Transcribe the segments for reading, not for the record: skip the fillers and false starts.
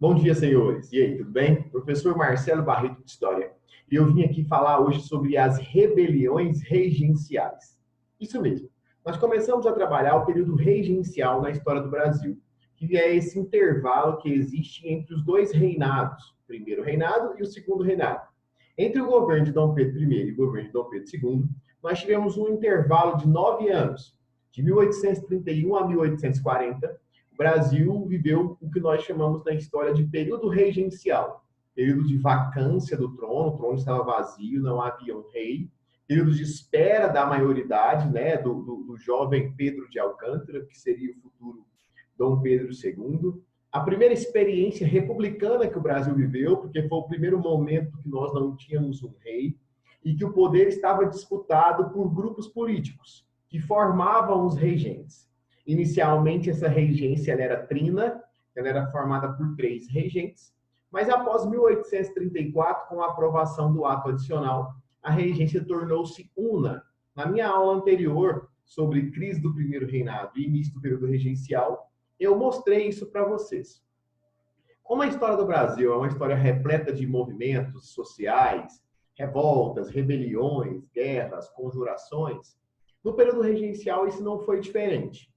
Bom dia, senhores. E aí, tudo bem? Professor Marcelo Barreto de História. E eu vim aqui falar hoje sobre as rebeliões regenciais. Isso mesmo. Nós começamos a trabalhar o período regencial na história do Brasil, que é esse intervalo que existe entre os dois reinados, o primeiro reinado e o segundo reinado. Entre o governo de Dom Pedro I e o governo de Dom Pedro II, nós tivemos um intervalo de 9 anos, de 1831 a 1840. O Brasil viveu o que nós chamamos na história de período regencial, período de vacância do trono, o trono estava vazio, não havia um rei, período de espera da maioridade, né, do jovem Pedro de Alcântara, que seria o futuro Dom Pedro II. A primeira experiência republicana que o Brasil viveu, porque foi o primeiro momento que nós não tínhamos um rei e que o poder estava disputado por grupos políticos que formavam os regentes. Inicialmente, essa regência ela era trina, ela era formada por 3 regentes, mas após 1834, com a aprovação do ato adicional, a regência tornou-se una. Na minha aula anterior sobre crise do primeiro reinado e início do período regencial, eu mostrei isso para vocês. Como a história do Brasil é uma história repleta de movimentos sociais, revoltas, rebeliões, guerras, conjurações, no período regencial isso não foi diferente.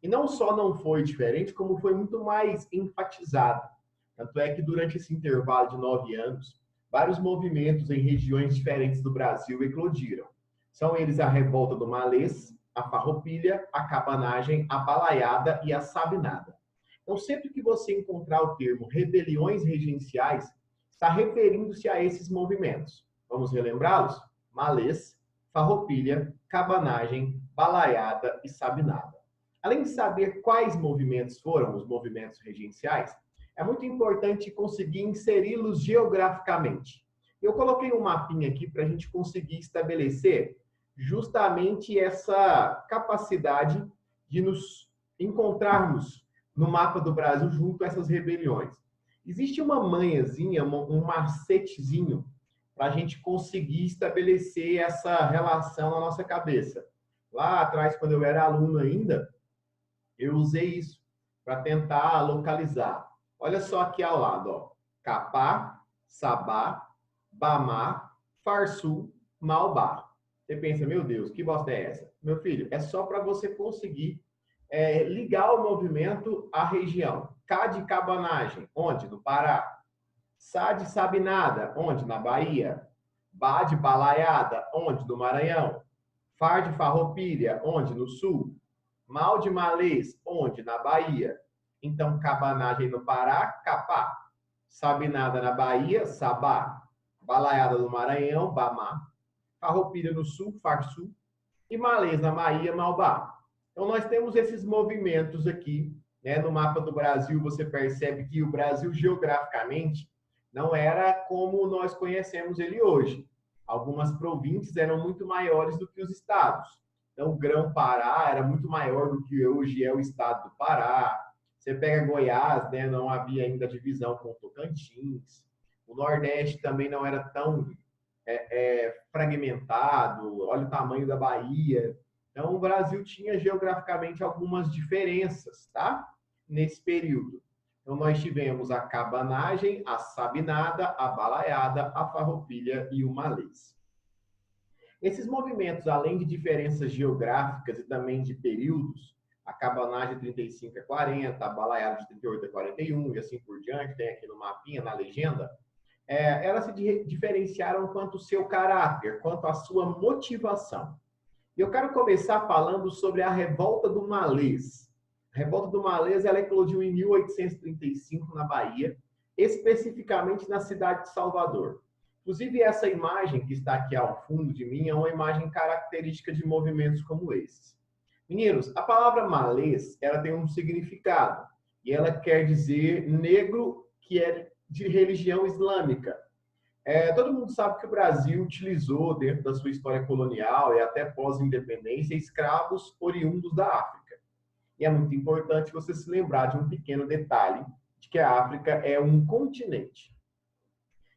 E não só não foi diferente, como foi muito mais enfatizado. Tanto é que durante esse intervalo de 9 anos, vários movimentos em regiões diferentes do Brasil eclodiram. São eles a revolta do Malês, a farroupilha, a cabanagem, a balaiada e a sabinada. Então, sempre que você encontrar o termo rebeliões regenciais, está referindo-se a esses movimentos. Vamos relembrá-los? Malês, farroupilha, cabanagem, balaiada e sabinada. Além de saber quais movimentos foram os movimentos regenciais, é muito importante conseguir inseri-los geograficamente. Eu coloquei um mapinha aqui para a gente conseguir estabelecer justamente essa capacidade de nos encontrarmos no mapa do Brasil junto a essas rebeliões. Existe uma manhãzinha, um macetezinho para a gente conseguir estabelecer essa relação na nossa cabeça. Lá atrás, quando eu era aluno ainda, eu usei isso para tentar localizar. Olha só aqui ao lado, ó. Capá, Sabá, Bamá, Farsul, Malbá. Você pensa, meu Deus, que bosta é essa? Meu filho, é só para você conseguir ligar o movimento à região. Cá de cabanagem, onde? No Pará. Sá de sabinada, onde? Na Bahia. Bá de balaiada, onde? No Maranhão. Far de farroupilha, onde? No Sul. Mal de malês, onde? Na Bahia. Então, cabanagem no Pará, capá. Sabinada na Bahia, sabá. Balaiada no Maranhão, bamá. Farroupilha no Sul, farsul. E malês na Bahia, malbá. Então, nós temos esses movimentos aqui, né? No mapa do Brasil, você percebe que o Brasil, geograficamente, não era como nós conhecemos ele hoje. Algumas províncias eram muito maiores do que os estados. Então, o Grão-Pará era muito maior do que hoje é o estado do Pará. Você pega Goiás, né? Não havia ainda divisão com o Tocantins. O Nordeste também não era tão fragmentado. Olha o tamanho da Bahia. Então, o Brasil tinha geograficamente algumas diferenças, tá? Nesse período. Então, nós tivemos a cabanagem, a sabinada, a balaiada, a farroupilha e o malês. Esses movimentos, além de diferenças geográficas e também de períodos, a cabanagem de 35 a 40, a balaiada de 38 a 41 e assim por diante, tem aqui no mapinha, na legenda, elas se diferenciaram quanto ao seu caráter, quanto à sua motivação. E eu quero começar falando sobre a Revolta do Malês. A Revolta do Malês ela eclodiu em 1835 na Bahia, especificamente na cidade de Salvador. Inclusive, essa imagem que está aqui ao fundo de mim é uma imagem característica de movimentos como esses. Meninos, a palavra malês ela tem um significado e ela quer dizer negro que é de religião islâmica. Todo mundo sabe que o Brasil utilizou, dentro da sua história colonial e até pós-independência, escravos oriundos da África. E é muito importante você se lembrar de um pequeno detalhe, de que a África é um continente.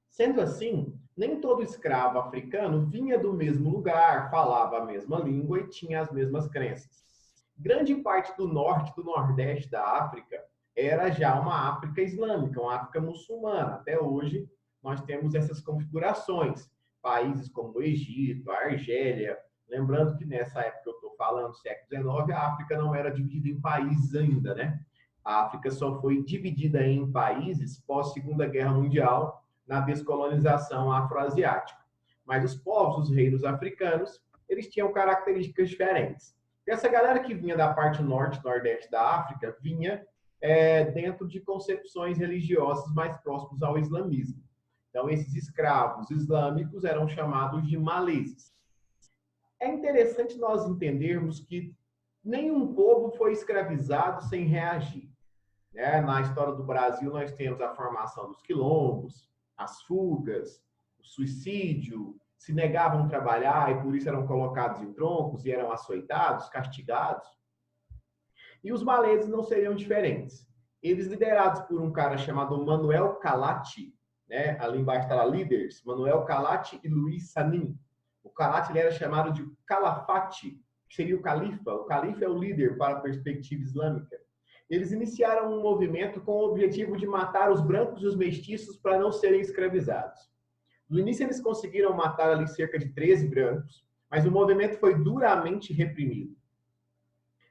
Sendo assim, nem todo escravo africano vinha do mesmo lugar, falava a mesma língua e tinha as mesmas crenças. Grande parte do norte e do nordeste da África era já uma África islâmica, uma África muçulmana. Até hoje, nós temos essas configurações. Países como o Egito, a Argélia. Lembrando que nessa época que eu estou falando, século XIX, a África não era dividida em países ainda, né? A África só foi dividida em países pós-Segunda Guerra Mundial, na descolonização afroasiática. Mas os povos, os reinos africanos, eles tinham características diferentes. E essa galera que vinha da parte norte, nordeste da África, vinha dentro de concepções religiosas mais próximas ao islamismo. Então, esses escravos islâmicos eram chamados de maleses. É interessante nós entendermos que nenhum povo foi escravizado sem reagir. Na história do Brasil, nós temos a formação dos quilombos, as fugas, o suicídio, se negavam a trabalhar e por isso eram colocados em troncos e eram açoitados, castigados. E os maleses não seriam diferentes. Eles liderados por um cara chamado Manuel Calati, ali embaixo está lá, líderes, Manuel Calati e Luiz Sanin. O Calati ele era chamado de Calafate, que seria o califa. O califa é o líder para a perspectiva islâmica. Eles iniciaram um movimento com o objetivo de matar os brancos e os mestiços para não serem escravizados. No início, eles conseguiram matar ali cerca de 13 brancos, mas o movimento foi duramente reprimido.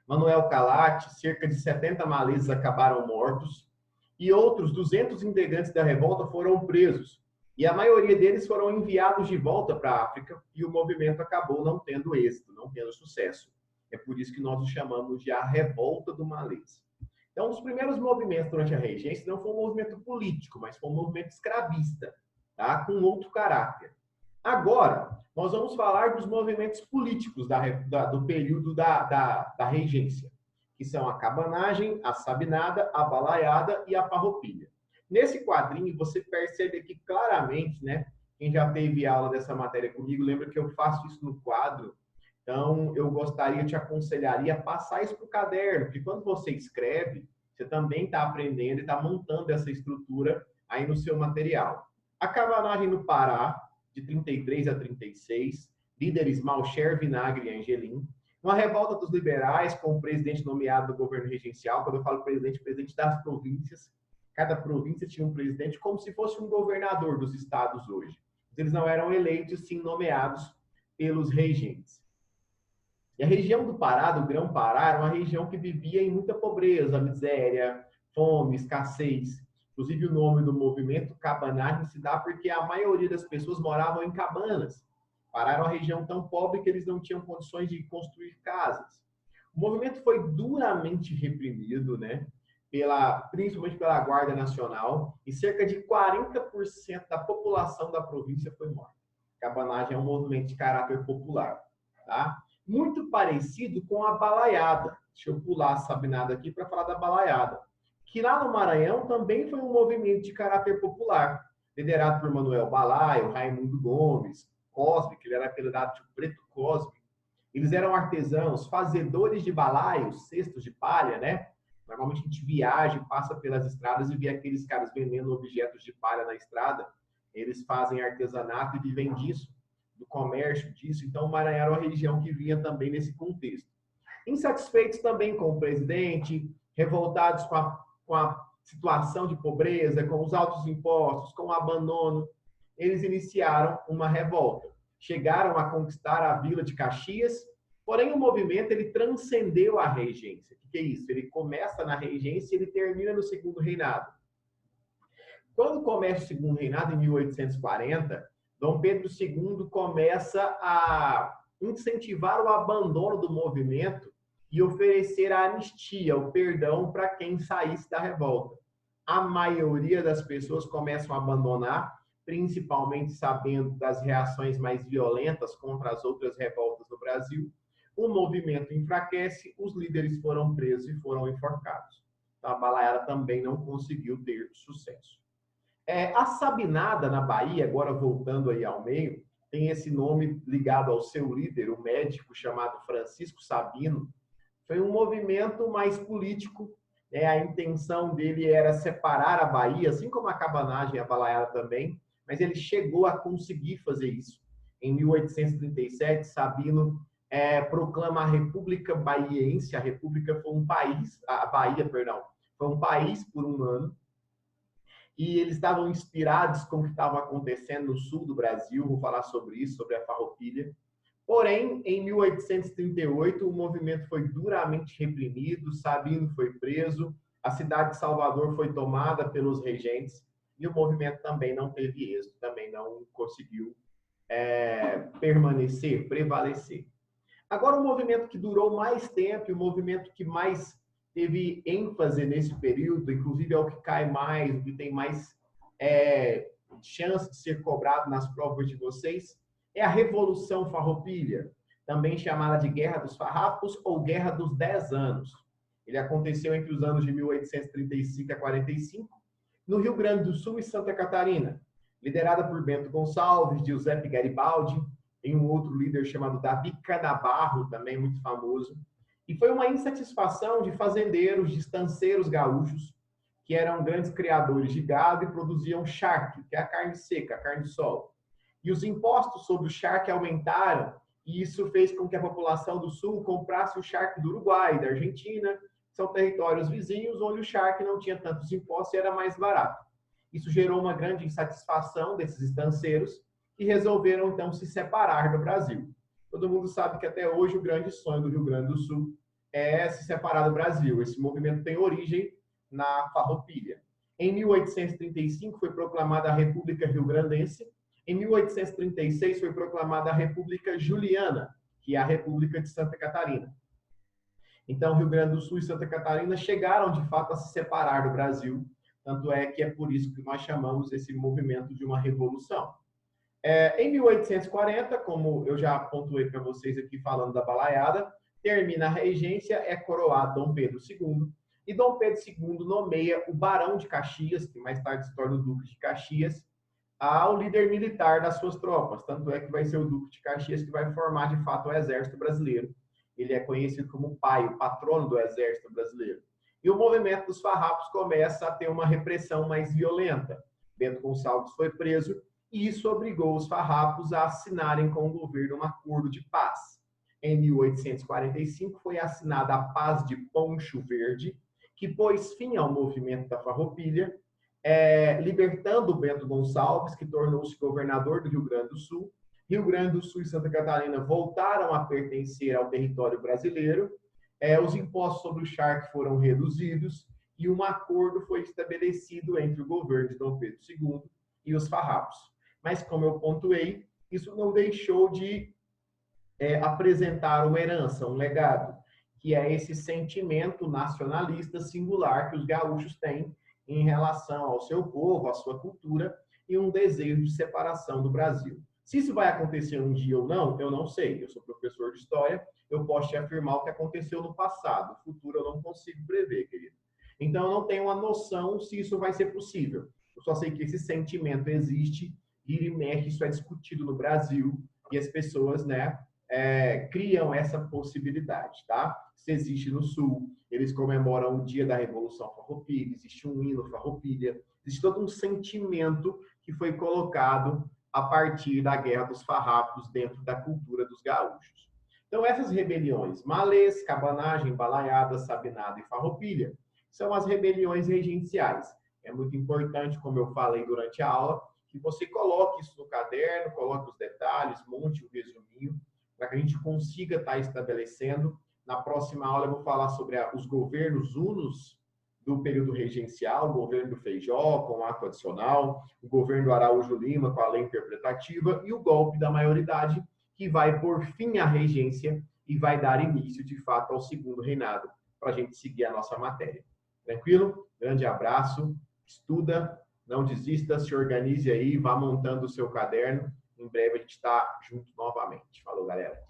Manuel Calati, cerca de 70 maleses acabaram mortos, e outros 200 integrantes da revolta foram presos, e a maioria deles foram enviados de volta para a África, e o movimento acabou não tendo êxito, não tendo sucesso. É por isso que nós o chamamos de a Revolta do Malês. Então, um dos primeiros movimentos durante a regência não foi um movimento político, mas foi um movimento escravista, tá? Com outro caráter. Agora, nós vamos falar dos movimentos políticos do período da regência, que são a cabanagem, a sabinada, a balaiada e a farroupilha. Nesse quadrinho, você percebe aqui claramente, né? Quem já teve aula dessa matéria comigo, lembra que eu faço isso no quadro. Então, eu te aconselharia a passar isso para o caderno, porque quando você escreve, você também está aprendendo e está montando essa estrutura aí no seu material. A cabanagem no Pará, de 33 a 36, líderes Malcher, Vinagre e Angelim. Uma revolta dos liberais com o presidente nomeado do governo regencial. Quando eu falo presidente, presidente das províncias. Cada província tinha um presidente como se fosse um governador dos estados hoje. Eles não eram eleitos, sim nomeados pelos regentes. E a região do Pará, do Grão-Pará, era uma região que vivia em muita pobreza, miséria, fome, escassez. Inclusive, o nome do movimento cabanagem se dá porque a maioria das pessoas moravam em cabanas. Pará era uma região tão pobre que eles não tinham condições de construir casas. O movimento foi duramente reprimido, principalmente pela Guarda Nacional, e cerca de 40% da população da província foi morta. Cabanagem é um movimento de caráter popular, tá? Muito parecido com a balaiada. Deixa eu pular a sabinada aqui para falar da balaiada. Que lá no Maranhão também foi um movimento de caráter popular, liderado por Manuel Balaio, Raimundo Gomes, Cosme, que ele era apelidado de Preto Cosme. Eles eram artesãos, fazedores de balaios, cestos de palha, né? Normalmente a gente viaja, passa pelas estradas e vê aqueles caras vendendo objetos de palha na estrada. Eles fazem artesanato e vivem disso, do comércio disso. Então, o Maranhão era uma região que vinha também nesse contexto. Insatisfeitos também com o presidente, revoltados com a situação de pobreza, com os altos impostos, com o abandono, eles iniciaram uma revolta. Chegaram a conquistar a vila de Caxias, porém o movimento ele transcendeu a regência. O que é isso? Ele começa na regência e ele termina no segundo reinado. Quando começa o segundo reinado, em 1840, Dom Pedro II começa a incentivar o abandono do movimento e oferecer a anistia, o perdão para quem saísse da revolta. A maioria das pessoas começam a abandonar, principalmente sabendo das reações mais violentas contra as outras revoltas no Brasil. O movimento enfraquece, os líderes foram presos e foram enforcados. Então, a balaiada também não conseguiu ter sucesso. A Sabinada, na Bahia, agora voltando aí ao meio, tem esse nome ligado ao seu líder, o médico chamado Francisco Sabino. Foi um movimento mais político. A intenção dele era separar a Bahia, assim como a cabanagem e a balaiada também, mas ele chegou a conseguir fazer isso. Em 1837, Sabino proclama a República Baiense. A República foi um país, a Bahia, perdão, foi um país por um ano, e eles estavam inspirados com o que estava acontecendo no sul do Brasil, vou falar sobre isso, sobre a Farroupilha. Porém, em 1838, o movimento foi duramente reprimido, Sabino foi preso, a cidade de Salvador foi tomada pelos regentes, e o movimento também não teve êxito, também não conseguiu permanecer, prevalecer. Agora, o movimento que durou mais tempo, o movimento que mais teve ênfase nesse período, inclusive é o que cai mais, o que tem mais chance de ser cobrado nas provas de vocês, é a Revolução Farroupilha, também chamada de Guerra dos Farrapos ou Guerra dos 10 Anos. Ele aconteceu entre os anos de 1835 a 45, no Rio Grande do Sul e Santa Catarina, liderada por Bento Gonçalves, Giuseppe Garibaldi, tem um outro líder chamado Davi Canabarro, também muito famoso, e foi uma insatisfação de fazendeiros, de estanceiros gaúchos, que eram grandes criadores de gado e produziam charque, que é a carne seca, a carne de sol. E os impostos sobre o charque aumentaram, e isso fez com que a população do sul comprasse o charque do Uruguai, da Argentina, são territórios vizinhos onde o charque não tinha tantos impostos e era mais barato. Isso gerou uma grande insatisfação desses estanceiros, que resolveram, então, se separar do Brasil. Todo mundo sabe que até hoje o grande sonho do Rio Grande do Sul é se separar do Brasil. Esse movimento tem origem na Farroupilha. Em 1835 foi proclamada a República Rio-Grandense. Em 1836 foi proclamada a República Juliana, que é a República de Santa Catarina. Então, Rio Grande do Sul e Santa Catarina chegaram, de fato, a se separar do Brasil. Tanto é que é por isso que nós chamamos esse movimento de uma revolução. Em 1840, como eu já pontuei para vocês aqui falando da balaiada, termina a regência, é coroado Dom Pedro II, e Dom Pedro II nomeia o Barão de Caxias, que mais tarde se torna o Duque de Caxias, ao líder militar das suas tropas. Tanto é que vai ser o Duque de Caxias que vai formar, de fato, o Exército Brasileiro. Ele é conhecido como o pai, o patrono do Exército Brasileiro. E o movimento dos farrapos começa a ter uma repressão mais violenta. Bento Gonçalves foi preso, e isso obrigou os farrapos a assinarem com o governo um acordo de paz. Em 1845 foi assinada a Paz de Poncho Verde, que pôs fim ao movimento da Farroupilha, libertando Bento Gonçalves, que tornou-se governador do Rio Grande do Sul. Rio Grande do Sul e Santa Catarina voltaram a pertencer ao território brasileiro, os impostos sobre o charque foram reduzidos e um acordo foi estabelecido entre o governo de Dom Pedro II e os farrapos. Mas, como eu pontuei, isso não deixou de apresentar uma herança, um legado, que é esse sentimento nacionalista singular que os gaúchos têm em relação ao seu povo, à sua cultura, e um desejo de separação do Brasil. Se isso vai acontecer um dia ou não, eu não sei. Eu sou professor de história, eu posso te afirmar o que aconteceu no passado. O futuro eu não consigo prever, querido. Então, eu não tenho uma noção se isso vai ser possível. Eu só sei que esse sentimento existe, vira e mexe, isso é discutido no Brasil, e as pessoas, criam essa possibilidade, tá? Isso existe no Sul, eles comemoram o dia da Revolução Farroupilha, existe um hino Farroupilha, existe todo um sentimento que foi colocado a partir da Guerra dos Farrapos dentro da cultura dos gaúchos. Então, essas rebeliões, Malês, Cabanagem, Balaiada, Sabinada e Farroupilha, são as rebeliões regenciais. É muito importante, como eu falei durante a aula, que você coloque isso no caderno, coloque os detalhes, monte o resuminho, para que a gente consiga estar estabelecendo. Na próxima aula eu vou falar sobre os governos unos do período regencial, o governo do Feijó com o ato adicional, o governo do Araújo Lima com a lei interpretativa e o golpe da maioridade, que vai pôr fim à regência e vai dar início, de fato, ao segundo reinado, para a gente seguir a nossa matéria. Tranquilo? Grande abraço, estuda, não desista, se organize aí, vá montando o seu caderno. Em breve a gente está junto novamente. Falou, galera.